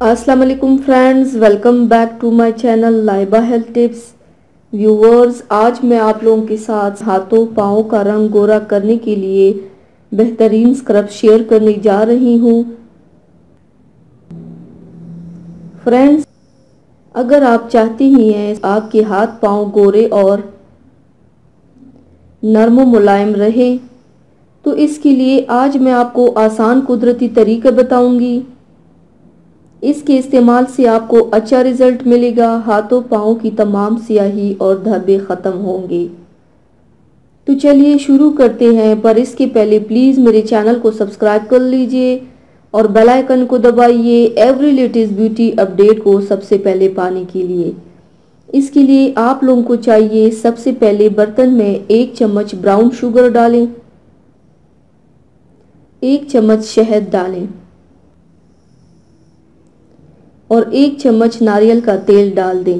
अस्सलाम वालेकुम friends, welcome back to my channel Laiba health tips. Viewers, आज मैं आप लोगों के साथ हाथों पाँव का रंग गोरा करने के लिए बेहतरीन स्क्रब शेयर करने जा रही हूँ। फ्रेंड्स, अगर आप चाहती ही हैं आपके हाथ पाँव गोरे और नरम मुलायम रहे तो इसके लिए आज मैं आपको आसान कुदरती तरीका बताऊंगी। इसके इस्तेमाल से आपको अच्छा रिजल्ट मिलेगा। हाथों पाँव की तमाम स्याही और धब्बे ख़त्म होंगे। तो चलिए शुरू करते हैं, पर इसके पहले प्लीज़ मेरे चैनल को सब्सक्राइब कर लीजिए और बेल आइकन को दबाइए एवरी लेटेस्ट ब्यूटी अपडेट को सबसे पहले पाने के लिए। इसके लिए आप लोगों को चाहिए, सबसे पहले बर्तन में 1 चम्मच ब्राउन शुगर डालें, 1 चम्मच शहद डालें और 1 चम्मच नारियल का तेल डाल दें।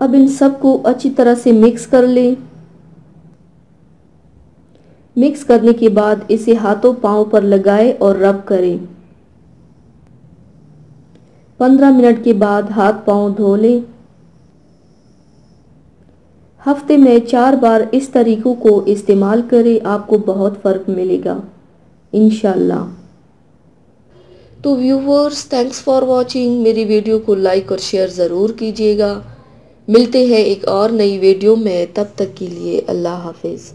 अब इन सबको अच्छी तरह से मिक्स कर लें। मिक्स करने के बाद इसे हाथों पांव पर लगाएं और रब करें। 15 मिनट के बाद हाथ पांव धो लें। हफ्ते में 4 बार इस तरीकों को इस्तेमाल करें, आपको बहुत फ़र्क मिलेगा इंशाल्लाह। तो व्यूवर्स, थैंक्स फॉर वॉचिंग। मेरी वीडियो को लाइक और शेयर ज़रूर कीजिएगा। मिलते हैं एक और नई वीडियो में, तब तक के लिए अल्लाह हाफिज़।